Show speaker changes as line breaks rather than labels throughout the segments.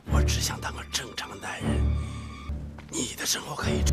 我只想当个正常的男人，你的生活可以。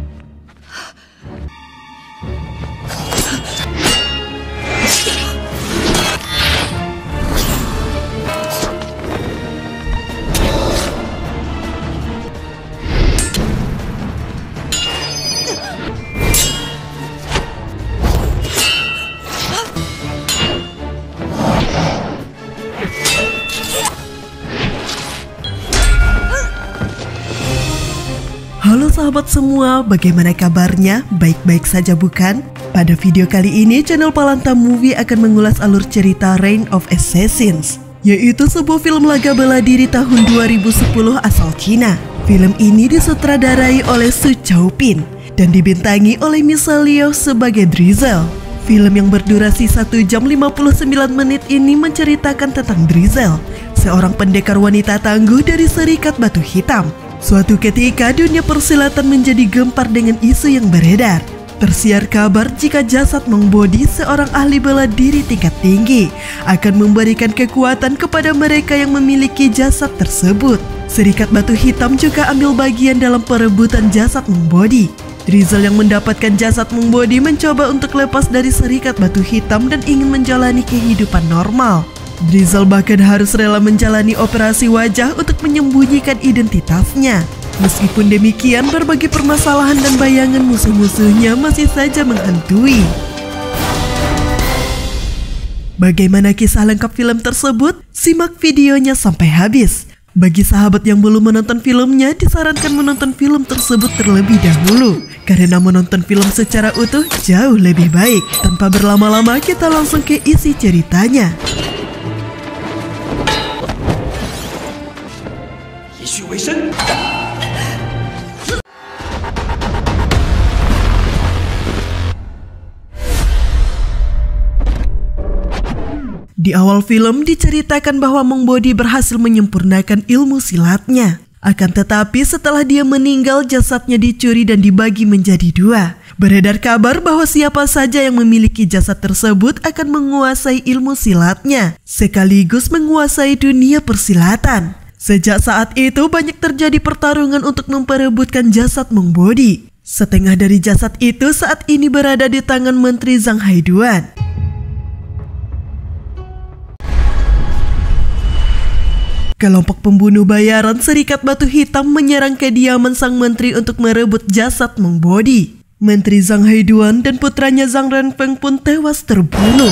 Halo sahabat semua, bagaimana kabarnya? Baik-baik saja bukan? Pada video kali ini, channel Palanta Movie akan mengulas alur cerita Reign of Assassins, yaitu sebuah film laga bela diri tahun 2010 asal Cina. Film ini disutradarai oleh Su Chaopin dan dibintangi oleh Michelle Yeoh sebagai Drizel. Film yang berdurasi 1 jam 59 menit ini menceritakan tentang Drizel, seorang pendekar wanita tangguh dari Serikat Batu Hitam. Suatu ketika dunia persilatan menjadi gempar dengan isu yang beredar. Tersiar kabar jika jasad Mong Bodi, seorang ahli bela diri tingkat tinggi, akan memberikan kekuatan kepada mereka yang memiliki jasad tersebut. Serikat Batu Hitam juga ambil bagian dalam perebutan jasad Mong Bodi. Drizel yang mendapatkan jasad Mong Bodi mencoba untuk lepas dari Serikat Batu Hitam dan ingin menjalani kehidupan normal. Drizel bahkan harus rela menjalani operasi wajah untuk menyembunyikan identitasnya. Meskipun demikian, berbagai permasalahan dan bayangan musuh-musuhnya masih saja menghantui. Bagaimana kisah lengkap film tersebut? Simak videonya sampai habis. Bagi sahabat yang belum menonton filmnya, disarankan menonton film tersebut terlebih dahulu, karena menonton film secara utuh jauh lebih baik. Tanpa berlama-lama, kita langsung ke isi ceritanya. Di awal film diceritakan bahwa Mong Bodi berhasil menyempurnakan ilmu silatnya. Akan tetapi setelah dia meninggal, jasadnya dicuri dan dibagi menjadi 2. Beredar kabar bahwa siapa saja yang memiliki jasad tersebut akan menguasai ilmu silatnya, sekaligus menguasai dunia persilatan. Sejak saat itu banyak terjadi pertarungan untuk memperebutkan jasad Mong Bodi. Setengah dari jasad itu saat ini berada di tangan Menteri Zhang Haiduan. Kelompok pembunuh bayaran Serikat Batu Hitam menyerang kediaman sang menteri untuk merebut jasad Mong Bodi. Menteri Zhang Haiduan dan putranya Zhang Renfeng pun tewas terbunuh.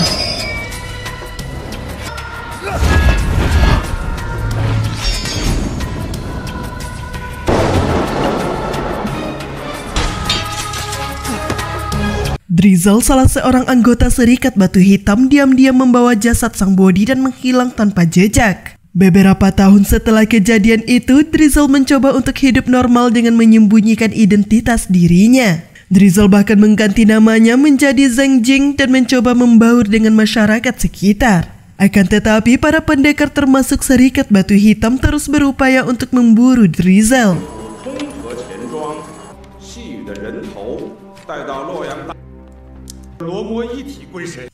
Drizel, salah seorang anggota Serikat Batu Hitam, diam-diam membawa jasad sang Bodi dan menghilang tanpa jejak. Beberapa tahun setelah kejadian itu, Drizel mencoba untuk hidup normal dengan menyembunyikan identitas dirinya. Drizel bahkan mengganti namanya menjadi Zheng Jing dan mencoba membaur dengan masyarakat sekitar. Akan tetapi para pendekar termasuk Serikat Batu Hitam terus berupaya untuk memburu Drizel.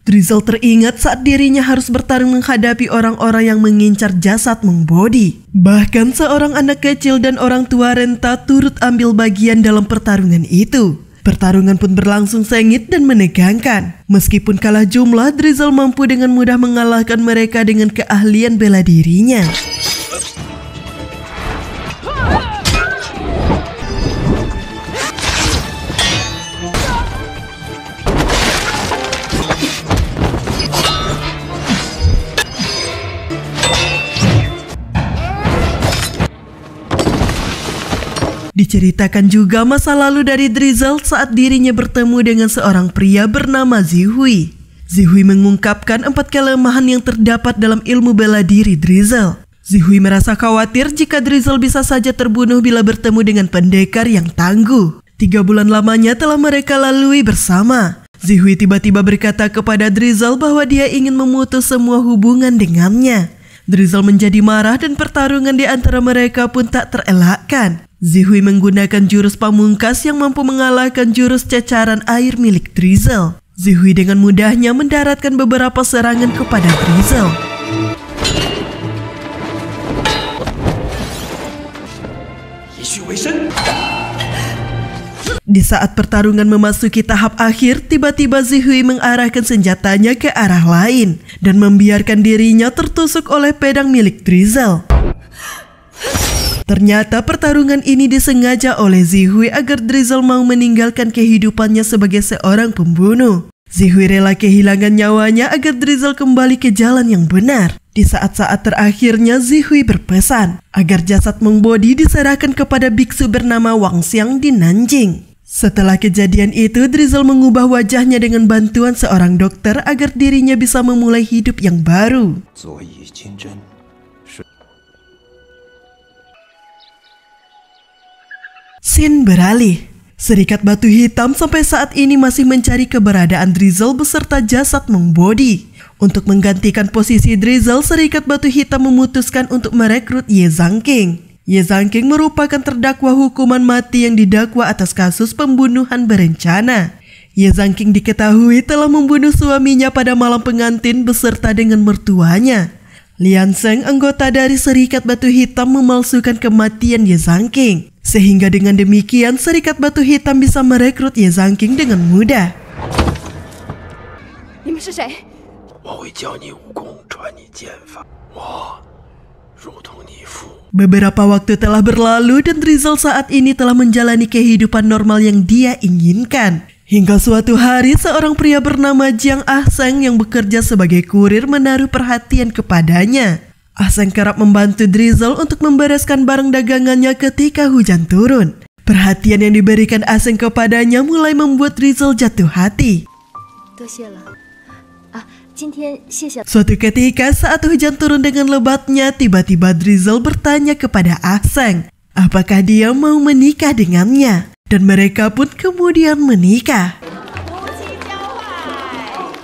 Drizel teringat saat dirinya harus bertarung menghadapi orang-orang yang mengincar jasad Mong Bodi. Bahkan seorang anak kecil dan orang tua renta turut ambil bagian dalam pertarungan itu. Pertarungan pun berlangsung sengit dan menegangkan. Meskipun kalah jumlah, Drizel mampu dengan mudah mengalahkan mereka dengan keahlian bela dirinya. Diceritakan juga masa lalu dari Drizel saat dirinya bertemu dengan seorang pria bernama Zihui. Zihui mengungkapkan 4 kelemahan yang terdapat dalam ilmu bela diri Drizel. Zihui merasa khawatir jika Drizel bisa saja terbunuh bila bertemu dengan pendekar yang tangguh. 3 bulan lamanya telah mereka lalui bersama. Zihui tiba-tiba berkata kepada Drizel bahwa dia ingin memutus semua hubungan dengannya. Drizel menjadi marah dan pertarungan di antara mereka pun tak terelakkan. Zihui menggunakan jurus pamungkas yang mampu mengalahkan jurus cecaran air milik Drizel. Zihui dengan mudahnya mendaratkan beberapa serangan kepada Drizel.
虚为深。
Di saat pertarungan memasuki tahap akhir, tiba-tiba Zihui mengarahkan senjatanya ke arah lain dan membiarkan dirinya tertusuk oleh pedang milik Drizel. Ternyata pertarungan ini disengaja oleh Zihui agar Drizel mau meninggalkan kehidupannya sebagai seorang pembunuh. Zihui rela kehilangan nyawanya agar Drizel kembali ke jalan yang benar. Di saat-saat terakhirnya, Zihui berpesan agar jasad Monk Body diserahkan kepada biksu bernama Wang Xiang di Nanjing. Setelah kejadian itu, Drizel mengubah wajahnya dengan bantuan seorang dokter agar dirinya bisa memulai hidup yang baru. Scene beralih. Serikat Batu Hitam sampai saat ini masih mencari keberadaan Drizel beserta jasad Monk Body. Untuk menggantikan posisi Drizel, Serikat Batu Hitam memutuskan untuk merekrut Ye Zhangking. Ye Zhangking merupakan terdakwa hukuman mati yang didakwa atas kasus pembunuhan berencana. Ye Zhangking diketahui telah membunuh suaminya pada malam pengantin beserta dengan mertuanya. Lian Sheng, anggota dari Serikat Batu Hitam, memalsukan kematian Ye Zhangking. Sehingga dengan demikian, Serikat Batu Hitam bisa merekrut Ye Zhangking dengan mudah. Beberapa waktu telah berlalu dan Drizel saat ini telah menjalani kehidupan normal yang dia inginkan. Hingga suatu hari seorang pria bernama Jiang Ah Seng yang bekerja sebagai kurir menaruh perhatian kepadanya. Ah Seng kerap membantu Drizel untuk membereskan barang dagangannya ketika hujan turun. Perhatian yang diberikan Ah Seng kepadanya mulai membuat Drizel jatuh hati. Suatu ketika saat hujan turun dengan lebatnya, tiba-tiba Drizel bertanya kepada Ah Seng apakah dia mau menikah dengannya. Dan mereka pun kemudian menikah.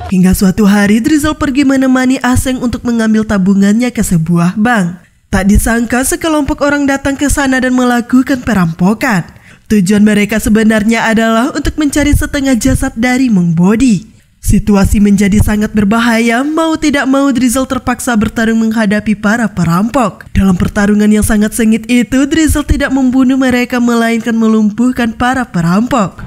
Hingga suatu hari Drizel pergi menemani Ah Seng untuk mengambil tabungannya ke sebuah bank. Tak disangka sekelompok orang datang ke sana dan melakukan perampokan. Tujuan mereka sebenarnya adalah untuk mencari setengah jasad dari Monk Body. Situasi menjadi sangat berbahaya, mau tidak mau Drizel terpaksa bertarung menghadapi para perampok. Dalam pertarungan yang sangat sengit itu, Drizel tidak membunuh mereka melainkan melumpuhkan para perampok.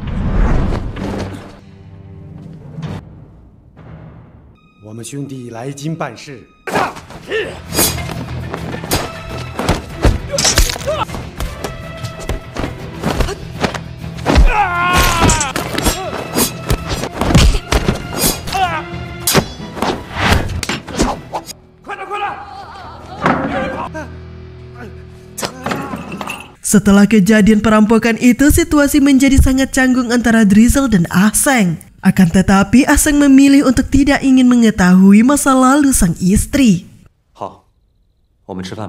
Setelah kejadian perampokan itu, situasi menjadi sangat canggung antara Drizel dan Ah Seng. Akan tetapi, Ah Seng memilih untuk tidak ingin mengetahui masa lalu sang istri.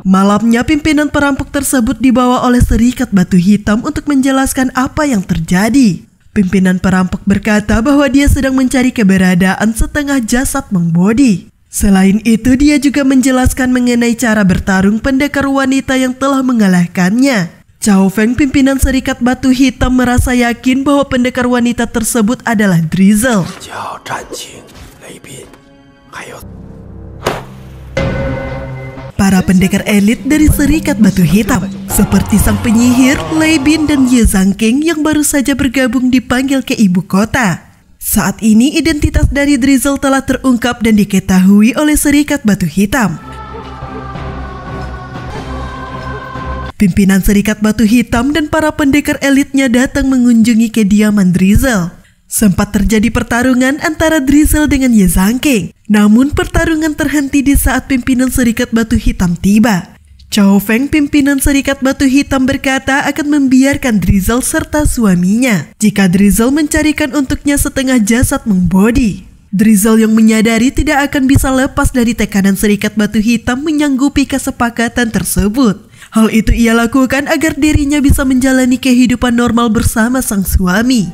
Malamnya, pimpinan perampok tersebut dibawa oleh Serikat Batu Hitam untuk menjelaskan apa yang terjadi. Pimpinan perampok berkata bahwa dia sedang mencari keberadaan setengah jasad Monk Body. Selain itu, dia juga menjelaskan mengenai cara bertarung pendekar wanita yang telah mengalahkannya. Chao Feng, pimpinan Serikat Batu Hitam, merasa yakin bahwa pendekar wanita tersebut adalah Drizel. Para pendekar elit dari Serikat Batu Hitam, seperti sang penyihir, Lei Bin dan Ye Zhangking yang baru saja bergabung dipanggil ke ibu kota. Saat ini identitas dari Drizel telah terungkap dan diketahui oleh Serikat Batu Hitam. Pimpinan Serikat Batu Hitam dan para pendekar elitnya datang mengunjungi kediaman Drizel. Sempat terjadi pertarungan antara Drizel dengan Ye Zhangking. Namun pertarungan terhenti di saat pimpinan Serikat Batu Hitam tiba. Chao Feng, pimpinan Serikat Batu Hitam, berkata akan membiarkan Drizel serta suaminya jika Drizel mencarikan untuknya setengah jasad Monk Body. Drizel yang menyadari tidak akan bisa lepas dari tekanan Serikat Batu Hitam menyanggupi kesepakatan tersebut. Hal itu ia lakukan agar dirinya bisa menjalani kehidupan normal bersama sang suami.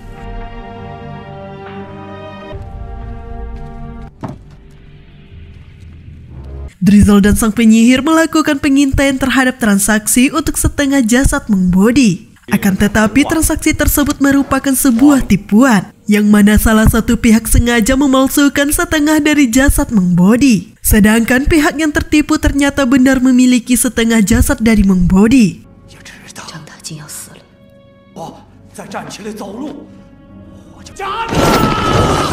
Drizel dan sang penyihir melakukan pengintaian terhadap transaksi untuk setengah jasad Monk Body. Akan tetapi transaksi tersebut merupakan sebuah tipuan, yang mana salah satu pihak sengaja memalsukan setengah dari jasad Monk Body. Sedangkan pihak yang tertipu ternyata benar memiliki setengah jasad dari Monk Body.
再站起来走路，我就杀你！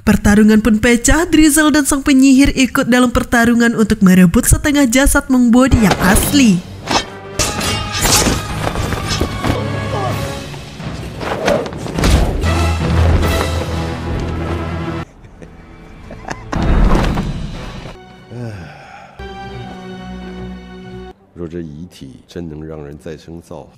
Pertarungan pun pecah, Drizzle dan sang penyihir ikut dalam pertarungan untuk merebut setengah jasad Monk Body yang asli.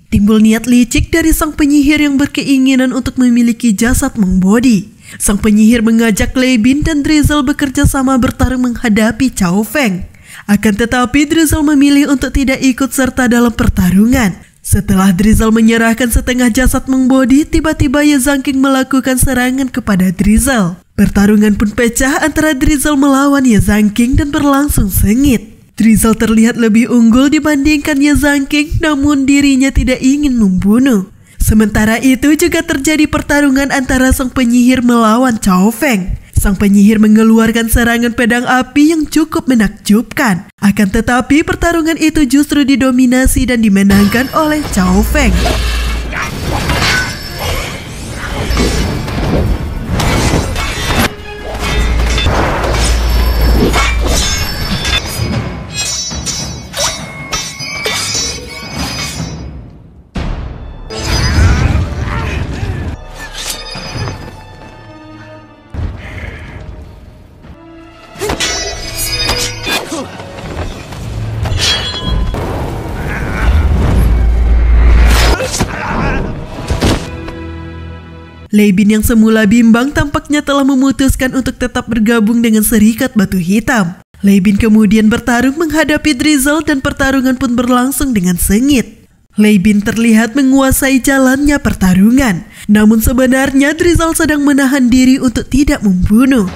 Timbul niat licik dari sang penyihir yang berkeinginan untuk memiliki jasad Monk Body. Sang penyihir mengajak Lei Bin dan Drizzle bekerja sama bertarung menghadapi Chao Feng. Akan tetapi Drizzle memilih untuk tidak ikut serta dalam pertarungan. Setelah Drizzle menyerahkan setengah jasad Monk Body, tiba-tiba Ye Zhanking melakukan serangan kepada Drizzle. Pertarungan pun pecah antara Drizzle melawan Ye Zhanking dan berlangsung sengit. Drizzle terlihat lebih unggul dibandingkan Ye Zhanking, namun dirinya tidak ingin membunuh. Sementara itu juga terjadi pertarungan antara sang penyihir melawan Chao Feng. Sang penyihir mengeluarkan serangan pedang api yang cukup menakjubkan. Akan tetapi pertarungan itu justru didominasi dan dimenangkan oleh Chao Feng. Lei Bin yang semula bimbang tampaknya telah memutuskan untuk tetap bergabung dengan Serikat Batu Hitam. Lei Bin kemudian bertarung menghadapi Drizzle dan pertarungan pun berlangsung dengan sengit. Lei Bin terlihat menguasai jalannya pertarungan. Namun sebenarnya Drizzle sedang menahan diri untuk tidak membunuh.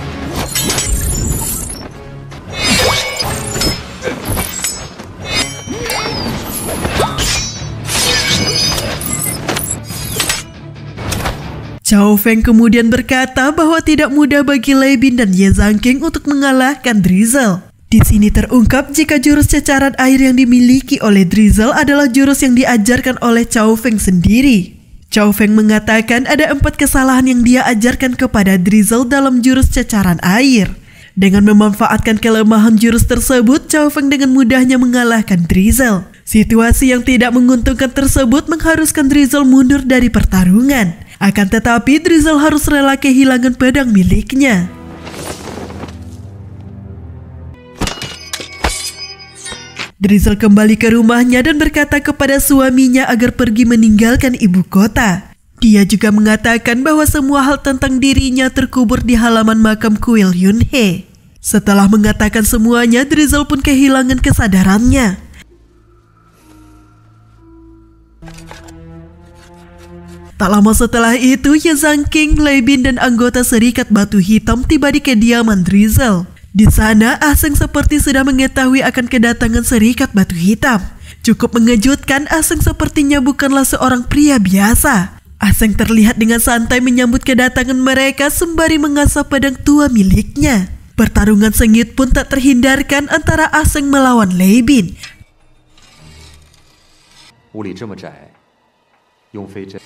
Chao Feng kemudian berkata bahwa tidak mudah bagi Lei Bin dan Ye Zhanking untuk mengalahkan Drizzle. Di sini terungkap jika jurus cecaran air yang dimiliki oleh Drizzle adalah jurus yang diajarkan oleh Chao Feng sendiri. Chao Feng mengatakan ada 4 kesalahan yang dia ajarkan kepada Drizzle dalam jurus cecaran air. Dengan memanfaatkan kelemahan jurus tersebut, Chao Feng dengan mudahnya mengalahkan Drizzle. Situasi yang tidak menguntungkan tersebut mengharuskan Drizzle mundur dari pertarungan. Akan tetapi Drizzle harus rela kehilangan pedang miliknya. Drizzle kembali ke rumahnya dan berkata kepada suaminya agar pergi meninggalkan ibu kota. Dia juga mengatakan bahwa semua hal tentang dirinya terkubur di halaman makam kuil Yunhe. Setelah mengatakan semuanya, Drizzle pun kehilangan kesadarannya. Tak lama setelah itu, Ye Zhanking, Lei Bin dan anggota Serikat Batu Hitam tiba di kediaman Drizzle. Di sana, Ah Seng seperti sudah mengetahui akan kedatangan Serikat Batu Hitam. Cukup mengejutkan, Ah Seng sepertinya bukanlah seorang pria biasa. Ah Seng terlihat dengan santai menyambut kedatangan mereka sembari mengasah pedang tua miliknya. Pertarungan sengit pun tak terhindarkan antara Ah Seng melawan Lei Bin.
屋里这么窄，用飞针。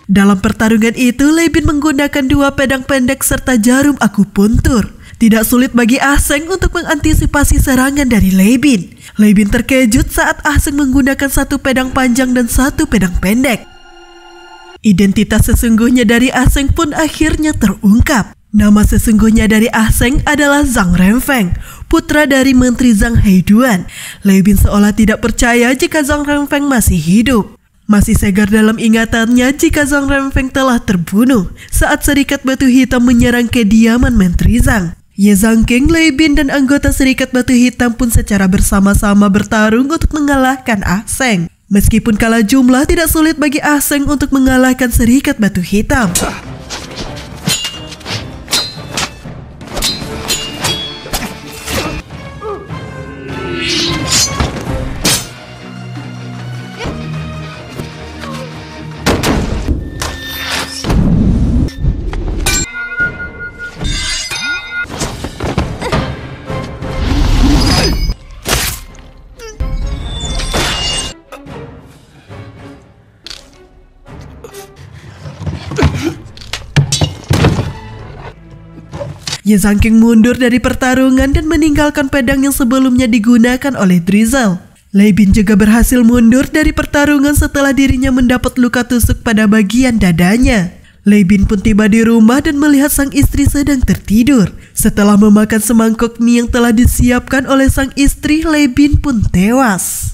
Dalam pertarungan itu, Lei Bin menggunakan 2 pedang pendek serta jarum akupuntur. Tidak sulit bagi Ah Seng untuk mengantisipasi serangan dari Lei Bin. Lei Bin terkejut saat Ah Seng menggunakan 1 pedang panjang dan 1 pedang pendek. Identitas sesungguhnya dari Ah Seng pun akhirnya terungkap. Nama sesungguhnya dari Ah Seng adalah Zhang Renfeng, putra dari Menteri Zhang Haiduan. Lei Bin seolah tidak percaya jika Zhang Renfeng masih hidup. Masih segar dalam ingatannya jika Zhang Renfeng telah terbunuh saat Serikat Batu Hitam menyerang kediaman Menteri Zhang. Ye Zhanking, Lei Bin dan anggota Serikat Batu Hitam pun secara bersama-sama bertarung untuk mengalahkan Ah Seng. Meskipun kalah jumlah, tidak sulit bagi Ah Seng untuk mengalahkan Serikat Batu Hitam. Ye Zhangking mundur dari pertarungan dan meninggalkan pedang yang sebelumnya digunakan oleh Drizel. Lei Bin juga berhasil mundur dari pertarungan setelah dirinya mendapat luka tusuk pada bagian dadanya. Lei Bin pun tiba di rumah dan melihat sang istri sedang tertidur. Setelah memakan semangkok mie yang telah disiapkan oleh sang istri, Lei Bin pun tewas.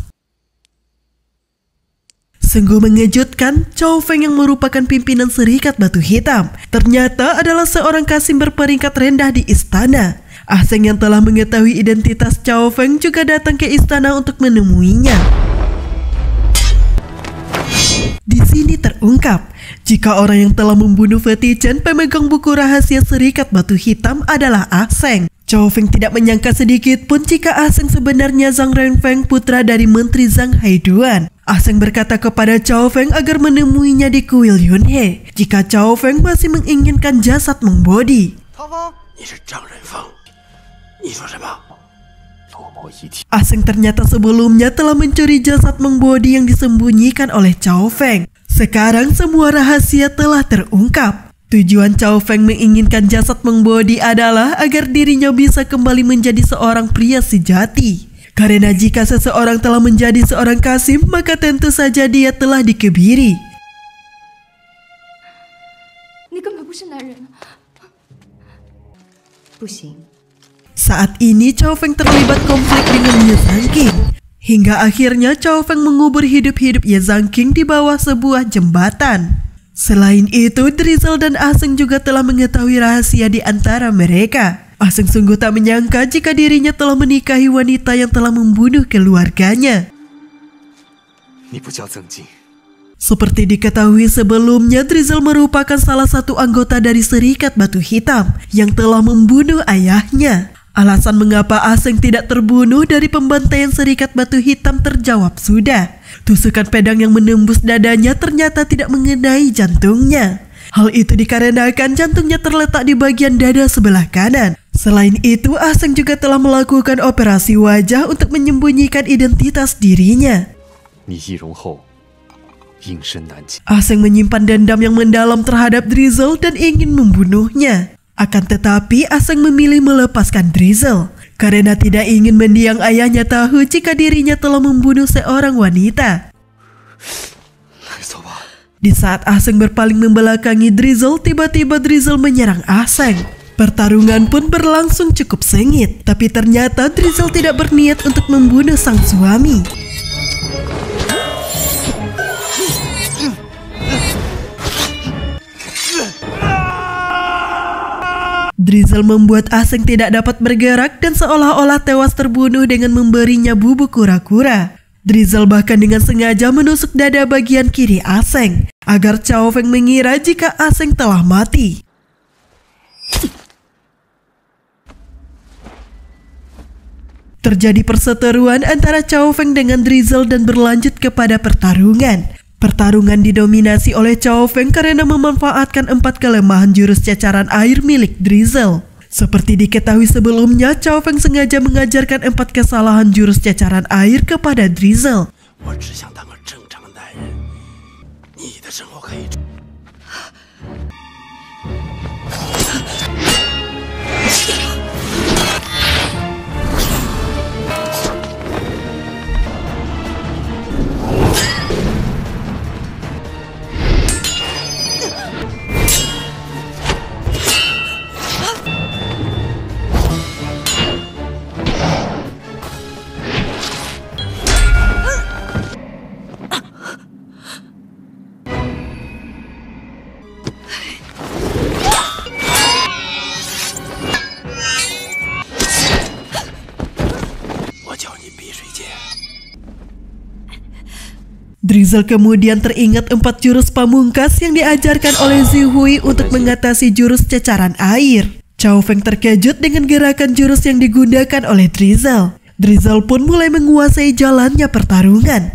Sungguh mengejutkan, Chao Feng yang merupakan pimpinan Serikat Batu Hitam ternyata adalah seorang kasim berperingkat rendah di istana. Ah Seng yang telah mengetahui identitas Chao Feng juga datang ke istana untuk menemuinya. Di sini terungkap, jika orang yang telah membunuh Feti Chen, pemegang buku rahasia Serikat Batu Hitam adalah Ah Seng. Chao Feng tidak menyangka sedikit pun jika Ah Seng sebenarnya Zhang Renfeng, putra dari Menteri Zhang Haiduan. Ah Seng berkata kepada Chao Feng agar menemuinya di kuil Yunhe jika Chao Feng masih menginginkan jasad Meng Bodi. Ah Seng ternyata sebelumnya telah mencuri jasad Meng Bodi yang disembunyikan oleh Chao Feng. Sekarang semua rahasia telah terungkap. Tujuan Chao Feng menginginkan jasad Meng Bodi adalah agar dirinya bisa kembali menjadi seorang pria sejati. Karena jika seseorang telah menjadi seorang kasim, maka tentu saja dia telah dikebiri. Saat ini Chao Feng terlibat konflik dengan Ye Zhangking. Hingga akhirnya Chao Feng mengubur hidup-hidup Ye Zhangking di bawah sebuah jembatan. Selain itu, Drizel dan Ah Seng juga telah mengetahui rahasia di antara mereka. Ah Seng sungguh tak menyangka jika dirinya telah menikahi wanita yang telah membunuh keluarganya. Seperti diketahui sebelumnya, Drizel merupakan salah satu anggota dari Serikat Batu Hitam yang telah membunuh ayahnya. Alasan mengapa Ah Seng tidak terbunuh dari pembantaian Serikat Batu Hitam terjawab sudah. Tusukan pedang yang menembus dadanya ternyata tidak mengenai jantungnya. Hal itu dikarenakan jantungnya terletak di bagian dada sebelah kanan. Selain itu, Ah Seng juga telah melakukan operasi wajah untuk menyembunyikan identitas dirinya. Ah Seng menyimpan dendam yang mendalam terhadap Drizel dan ingin membunuhnya. Akan tetapi, Ah Seng memilih melepaskan Drizel karena tidak ingin mendiang ayahnya tahu jika dirinya telah membunuh seorang wanita. Di saat Ah Seng berpaling membelakangi Drizel, tiba-tiba Drizel menyerang Ah Seng. Pertarungan pun berlangsung cukup sengit, tapi ternyata Drizel tidak berniat untuk membunuh sang suami. Drizel membuat Ah Seng tidak dapat bergerak dan seolah-olah tewas terbunuh dengan memberinya bubuk kura-kura. Drizel bahkan dengan sengaja menusuk dada bagian kiri Ah Seng agar Chao Feng mengira jika Ah Seng telah mati. Terjadi perseteruan antara Chao Feng dengan Drizel dan berlanjut kepada pertarungan. Pertarungan didominasi oleh Chao Feng karena memanfaatkan 4 kelemahan jurus cacaran air milik Drizel. Seperti diketahui sebelumnya, Chao Feng sengaja mengajarkan 4 kesalahan jurus cacaran air kepada Drizel. Drizel kemudian teringat 4 jurus pamungkas yang diajarkan oleh Zihui untuk mengatasi jurus cacaran air. Chao Feng terkejut dengan gerakan jurus yang digunakan oleh Drizel. Drizel pun mulai menguasai jalannya pertarungan.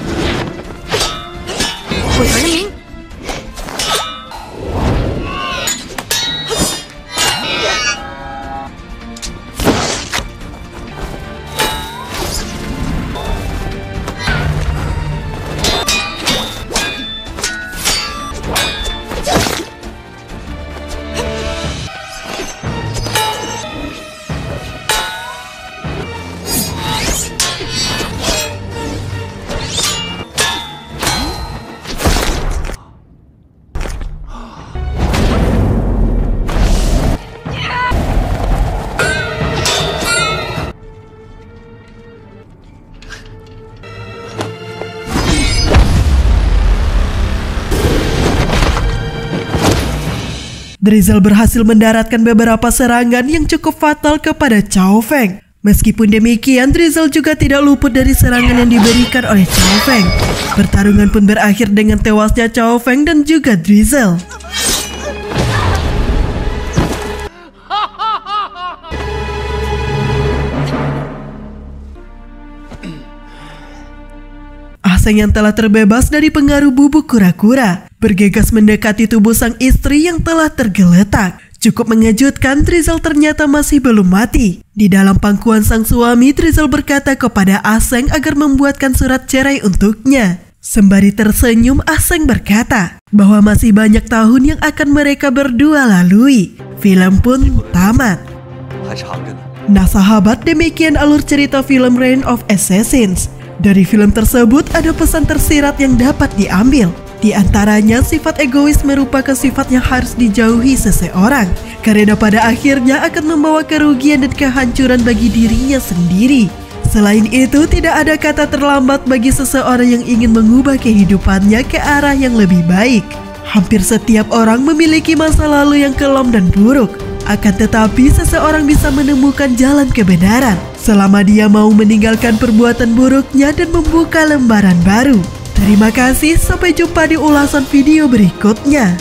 Drizel berhasil mendaratkan beberapa serangan yang cukup fatal kepada Chao Feng. Meskipun demikian, Drizel juga tidak luput dari serangan yang diberikan oleh Chao Feng. Pertarungan pun berakhir dengan tewasnya Chao Feng dan juga Drizel. Ah Seng yang telah terbebas dari pengaruh bubuk kura-kura bergegas mendekati tubuh sang istri yang telah tergeletak. Cukup mengejutkan, Drizel ternyata masih belum mati. Di dalam pangkuan sang suami, Drizel berkata kepada Ah Seng agar membuatkan surat cerai untuknya. Sembari tersenyum, Ah Seng berkata bahwa masih banyak tahun yang akan mereka berdua lalui. Film pun tamat. Nah sahabat, demikian alur cerita film Reign of Assassins. Dari film tersebut ada pesan tersirat yang dapat diambil. Di antaranya, sifat egois merupakan sifat yang harus dijauhi seseorang, karena pada akhirnya akan membawa kerugian dan kehancuran bagi dirinya sendiri. Selain itu, tidak ada kata terlambat bagi seseorang yang ingin mengubah kehidupannya ke arah yang lebih baik. Hampir setiap orang memiliki masa lalu yang kelam dan buruk. Akan tetapi, seseorang bisa menemukan jalan kebenaran selama dia mau meninggalkan perbuatan buruknya dan membuka lembaran baru. Terima kasih, sampai jumpa di ulasan video berikutnya.